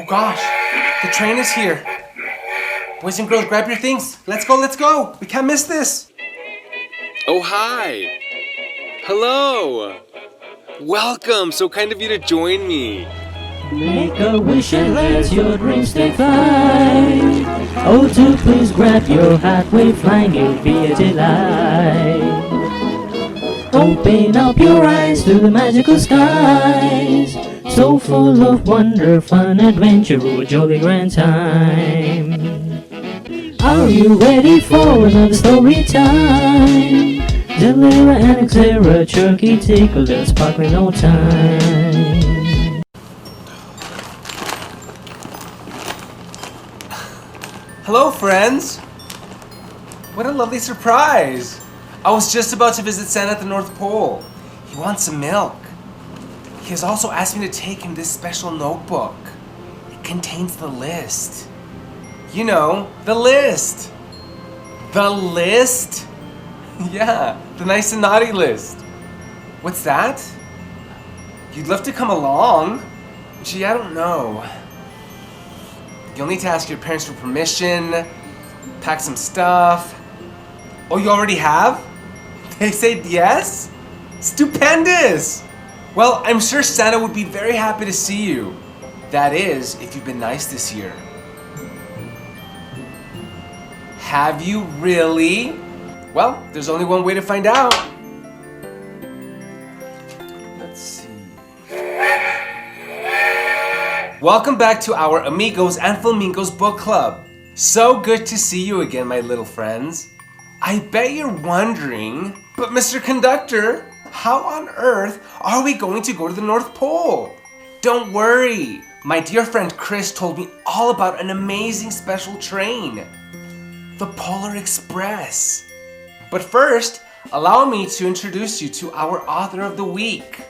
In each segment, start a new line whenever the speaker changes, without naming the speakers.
Oh gosh, the train is here. Boys and girls, grab your things. Let's go. We can't miss this.
Oh, hi. Hello. Welcome. So kind of you to join me.
Make a wish and let your dreams stay fly. Oh, do please grab your hat, we're flying, it'll be a delight. Open up your eyes to the magical skies, so full of wonder, fun, adventure, a jolly grand time. Are you ready for another story time? Delira and Xera, Turkey tickle, there's sparkling no time.
Hello, friends. What a lovely surprise. I was just about to visit Santa at the North Pole. He wants some milk. He has also asked me to take him this special notebook. It contains the list. You know, the list. The list? Yeah, the nice and naughty list. What's that? You'd love to come along? Gee, I don't know. You'll need to ask your parents for permission, pack some stuff. Oh, you already have? They said yes? Stupendous! Well, I'm sure Santa would be very happy to see you. That is, if you've been nice this year. Have you really? Well, there's only one way to find out. Let's see. Welcome back to our Amigos and Flamingos book club. So good to see you again, my little friends. I bet you're wondering, but Mr. Conductor, how on earth are we going to go to the North Pole? Don't worry. My dear friend Chris told me all about an amazing special train, the Polar Express. But first, allow me to introduce you to our author of the week.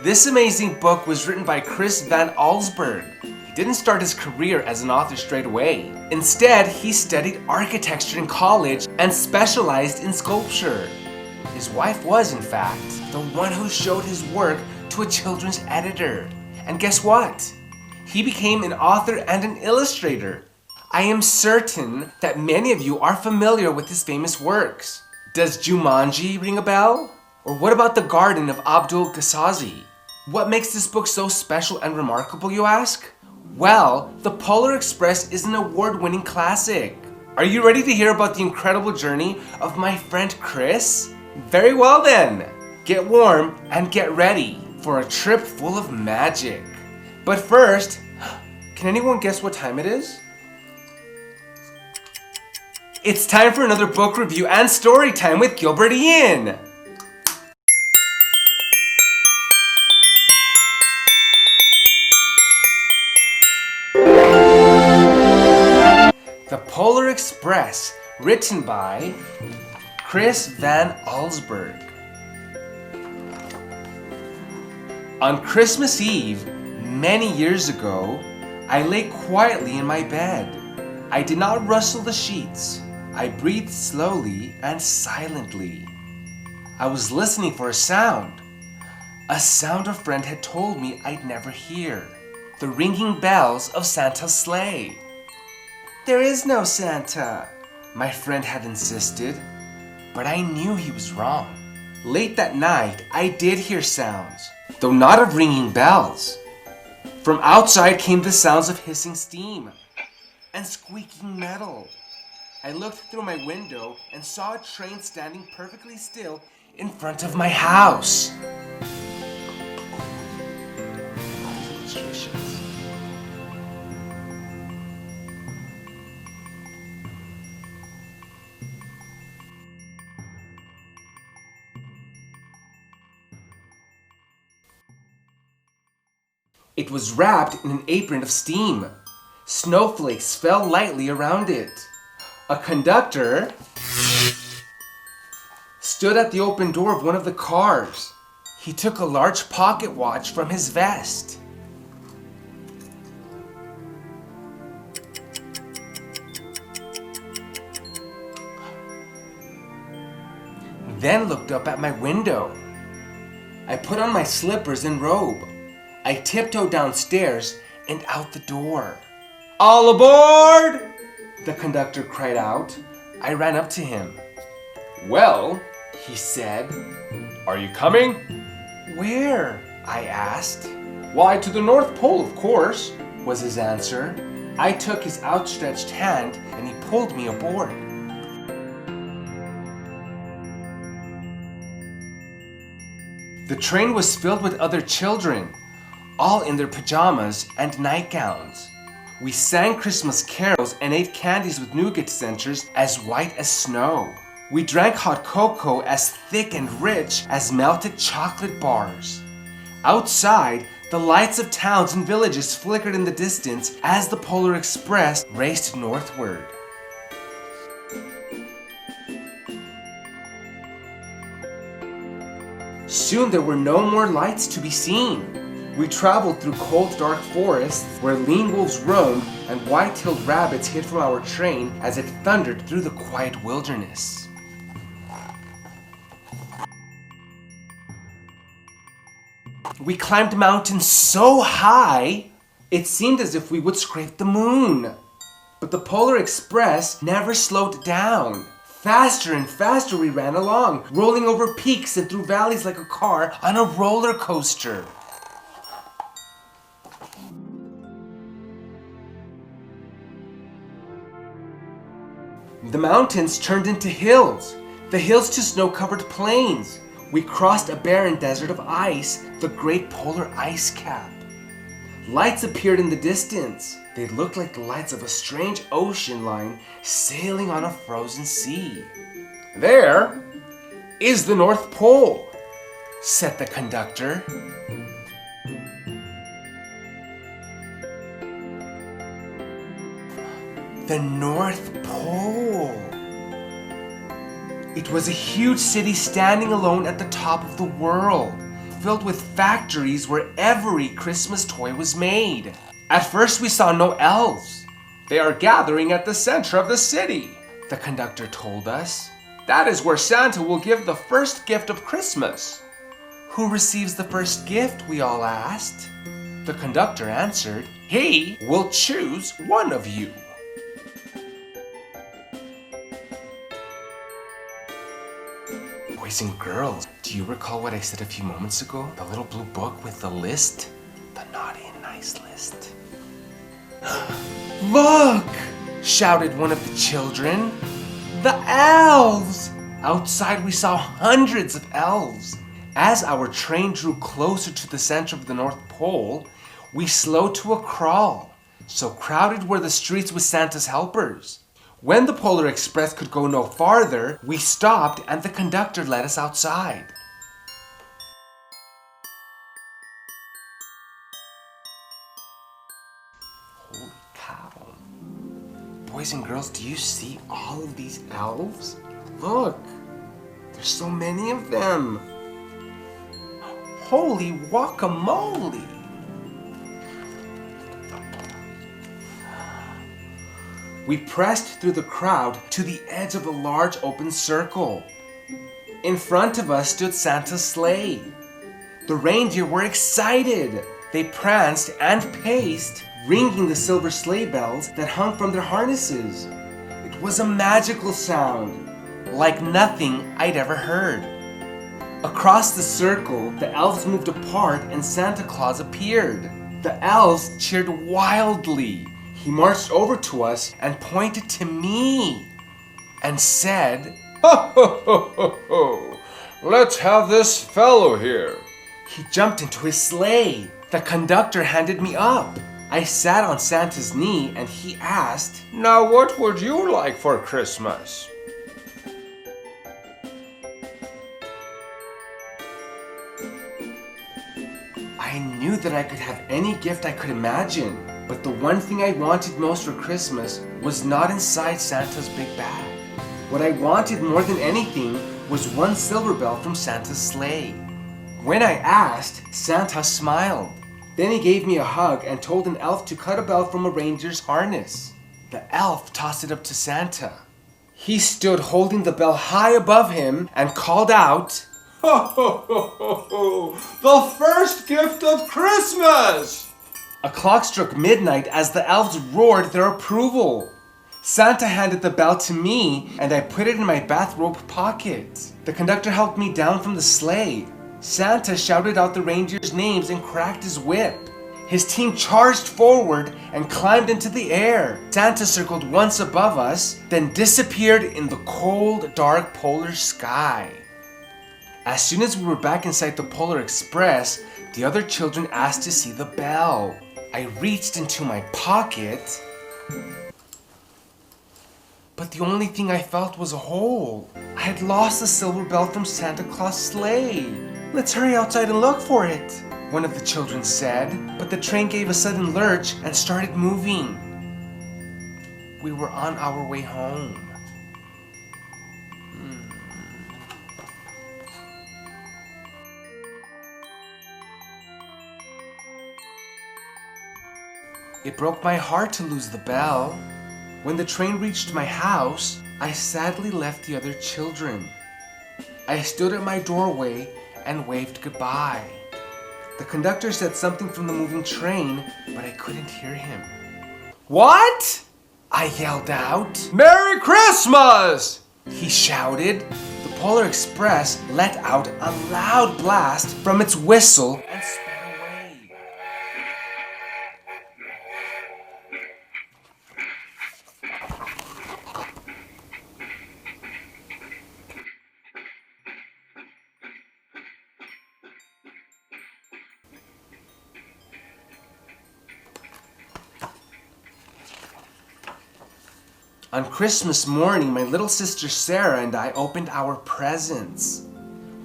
This amazing book was written by Chris van Allsburg. He didn't start his career as an author straight away. Instead, he studied architecture in college and specialized in sculpture. His wife was, in fact, the one who showed his work to a children's editor. And guess what? He became an author and an illustrator. I am certain that many of you are familiar with his famous works. Does Jumanji ring a bell? Or what about The Garden of Abdul Ghazazi? What makes this book so special and remarkable, you ask? Well, The Polar Express is an award-winning classic. Are you ready to hear about the incredible journey of my friend Chris? Very well then, get warm and get ready for a trip full of magic. But first, can anyone guess what time it is? It's time for another book review and story time with Gilbert-Ian. The Polar Express, written by Chris van Allsburg. On Christmas Eve, many years ago, I lay quietly in my bed. I did not rustle the sheets. I breathed slowly and silently. I was listening for a sound a friend had told me I'd never hear. The ringing bells of Santa's sleigh. There is no Santa, my friend had insisted, but I knew he was wrong. Late that night, I did hear sounds, though not of ringing bells. From outside came the sounds of hissing steam and squeaking metal. I looked through my window and saw a train standing perfectly still in front of my house. It was wrapped in an apron of steam. Snowflakes fell lightly around it. A conductor stood at the open door of one of the cars. He took a large pocket watch from his vest. Then looked up at my window. I put on my slippers and robe. I tiptoed downstairs and out the door. "All aboard!" the conductor cried out. I ran up to him. "Well," he said, "are you coming?" "Where?" I asked. "Why, to the North Pole, of course," was his answer. I took his outstretched hand and he pulled me aboard. The train was filled with other children, all in their pajamas and nightgowns. We sang Christmas carols and ate candies with nougat centers as white as snow. We drank hot cocoa as thick and rich as melted chocolate bars. Outside, the lights of towns and villages flickered in the distance as the Polar Express raced northward. Soon there were no more lights to be seen. We traveled through cold, dark forests where lean wolves roamed and white-tailed rabbits hid from our train as it thundered through the quiet wilderness. We climbed mountains so high, it seemed as if we would scrape the moon. But the Polar Express never slowed down. Faster and faster we ran along, rolling over peaks and through valleys like a car on a roller coaster. The mountains turned into hills, the hills to snow-covered plains. We crossed a barren desert of ice, the great polar ice cap. Lights appeared in the distance. They looked like the lights of a strange ocean line sailing on a frozen sea. "There is the North Pole," said the conductor. The North Pole. It was a huge city standing alone at the top of the world, filled with factories where every Christmas toy was made. At first we saw no elves. "They are gathering at the center of the city," the conductor told us. "That is where Santa will give the first gift of Christmas." "Who receives the first gift?" we all asked. The conductor answered, "He will choose one of you." Boys and girls, do you recall what I said a few moments ago? The little blue book with the list? The naughty and nice list. "Look!" shouted one of the children. "The elves!" Outside we saw hundreds of elves. As our train drew closer to the center of the North Pole, we slowed to a crawl. So crowded were the streets with Santa's helpers. When the Polar Express could go no farther, we stopped and the conductor led us outside. Holy cow. Boys and girls, do you see all of these elves? Look, there's so many of them. Holy guacamole! We pressed through the crowd to the edge of a large open circle. In front of us stood Santa's sleigh. The reindeer were excited. They pranced and paced, ringing the silver sleigh bells that hung from their harnesses. It was a magical sound, like nothing I'd ever heard. Across the circle, the elves moved apart and Santa Claus appeared. The elves cheered wildly. He marched over to us and pointed to me and said,
"Ho, ho, ho, ho, ho! Let's have this fellow here."
He jumped into his sleigh. The conductor handed me up. I sat on Santa's knee and he asked,
"Now what would you like for Christmas?"
I knew that I could have any gift I could imagine, but the one thing I wanted most for Christmas was not inside Santa's big bag. What I wanted more than anything was one silver bell from Santa's sleigh. When I asked, Santa smiled. Then he gave me a hug and told an elf to cut a bell from a reindeer's harness. The elf tossed it up to Santa. He stood holding the bell high above him and called out,
"Ho, ho, ho, ho, ho! The first gift of Christmas!"
A clock struck midnight as the elves roared their approval. Santa handed the bell to me, and I put it in my bathrobe pocket. The conductor helped me down from the sleigh. Santa shouted out the reindeers' names and cracked his whip. His team charged forward and climbed into the air. Santa circled once above us, then disappeared in the cold, dark polar sky. As soon as we were back inside the Polar Express, the other children asked to see the bell. I reached into my pocket, but the only thing I felt was a hole. I had lost the silver bell from Santa Claus' sleigh. "Let's hurry outside and look for it," one of the children said, but the train gave a sudden lurch and started moving. We were on our way home. It broke my heart to lose the bell. When the train reached my house, I sadly left the other children. I stood at my doorway and waved goodbye. The conductor said something from the moving train, but I couldn't hear him. "What?" I yelled out.
Merry Christmas!
He shouted. The Polar Express let out a loud blast from its whistle and sped away. On Christmas morning, my little sister Sarah and I opened our presents.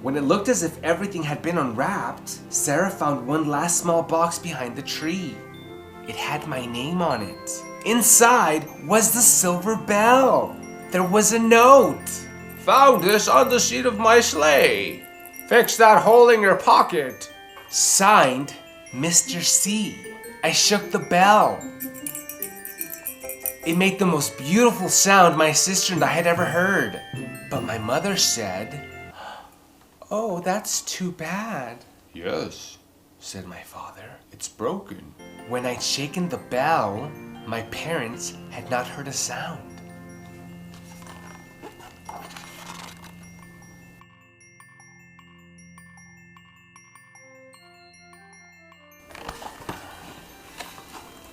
When it looked as if everything had been unwrapped, Sarah found one last small box behind the tree. It had my name on it. Inside was the silver bell. There was a note.
Found this on the seat of my sleigh. Fix that hole in your pocket.
Signed, Mr. C. I shook the bell. It made the most beautiful sound my sister and I had ever heard. But my mother said, "Oh, that's too bad,"
Yes,
said my father.
it's broken.
When I'd shaken the bell, my parents had not heard a sound.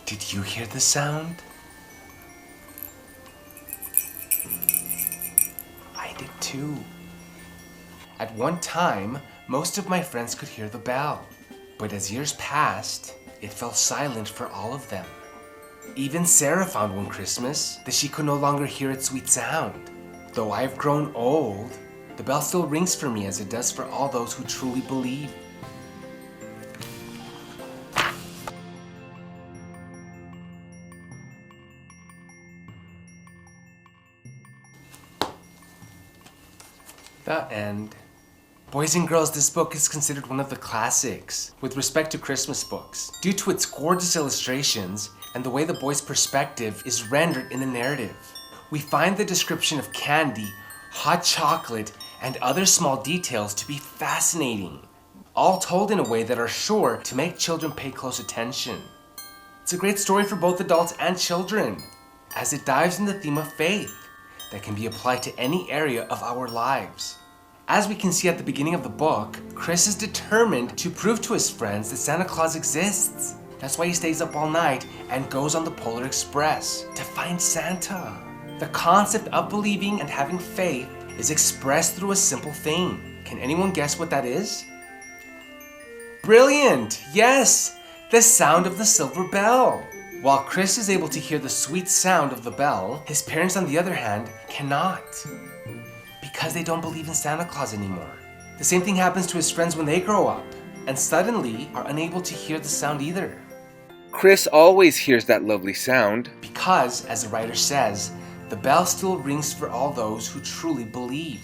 Did you hear the sound? I did too. At one time, most of my friends could hear the bell, but as years passed, it fell silent for all of them. Even Sarah found one Christmas that she could no longer hear its sweet sound. Though I've grown old, the bell still rings for me as it does for all those who truly believe. The end. Boys and girls, this book is considered one of the classics with respect to Christmas books due to its gorgeous illustrations and the way the boy's perspective is rendered in the narrative. We find the description of candy, hot chocolate, and other small details to be fascinating, all told in a way that are sure to make children pay close attention. It's a great story for both adults and children, as it dives in the theme of faith that can be applied to any area of our lives. As we can see at the beginning of the book, Chris is determined to prove to his friends that Santa Claus exists. That's why he stays up all night and goes on the Polar Express to find Santa. The concept of believing and having faith is expressed through a simple thing. Can anyone guess what that is? Brilliant! Yes! The sound of the silver bell. While Chris is able to hear the sweet sound of the bell, his parents, on the other hand, cannot, because they don't believe in Santa Claus anymore. The same thing happens to his friends when they grow up, and suddenly are unable to hear the sound either.
Chris always hears that lovely sound.
Because, as the writer says, the bell still rings for all those who truly believe.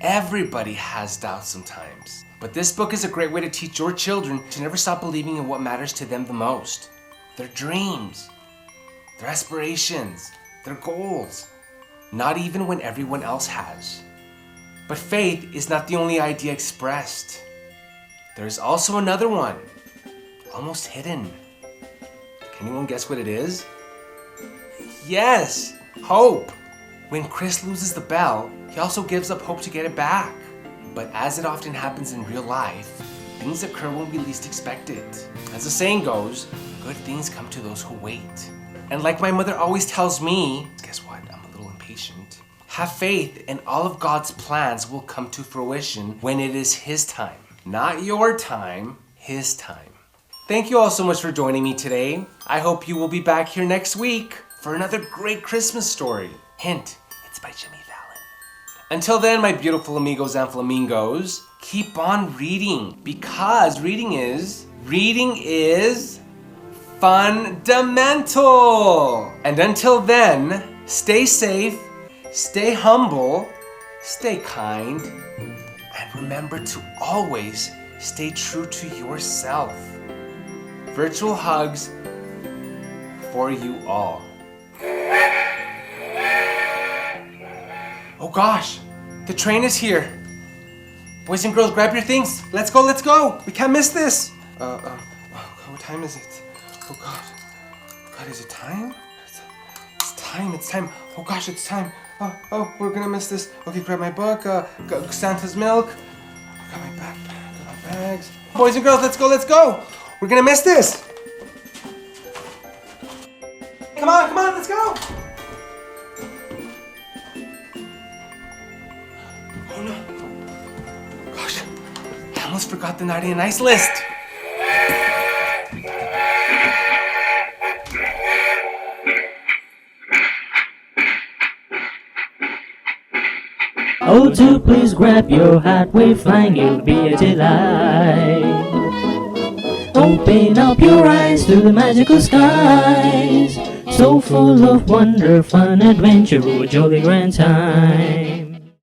Everybody has doubts sometimes, but this book is a great way to teach your children to never stop believing in what matters to them the most. Their dreams, their aspirations, their goals, not even when everyone else has. But faith is not the only idea expressed. There is also another one, almost hidden. Can anyone guess what it is? Yes, hope. When Chris loses the bell, he also gives up hope to get it back. But as it often happens in real life, things occur when we least expect it. As the saying goes, good things come to those who wait. And like my mother always tells me, guess what? I'm a little impatient. Have faith and all of God's plans will come to fruition when it is His time. Not your time, His time. Thank you all so much for joining me today. I hope you will be back here next week for another great Christmas story. Hint, it's by Jimmy Fallon. Until then, my beautiful amigos and flamingos, keep on reading because reading is fundamental. And until then, stay safe, stay humble, stay kind, and remember to always stay true to yourself. Virtual hugs for you all. Oh gosh, the train is here. Boys and girls, grab your things. Let's go, let's go. We can't miss this. What time is it? Oh God, is it time? It's time. Oh gosh, it's time. Oh, we're gonna miss this. Okay, grab my book, Santa's milk. Got my backpack, got my bags. Boys and girls, let's go. We're gonna miss this. Come on, let's go. Oh no. Gosh, I almost forgot the naughty and nice list.
Oh, do please grab your hat, we're flying, you'll be a delight. Open up your eyes to the magical skies, so full of wonder, fun, adventure, a jolly grand time.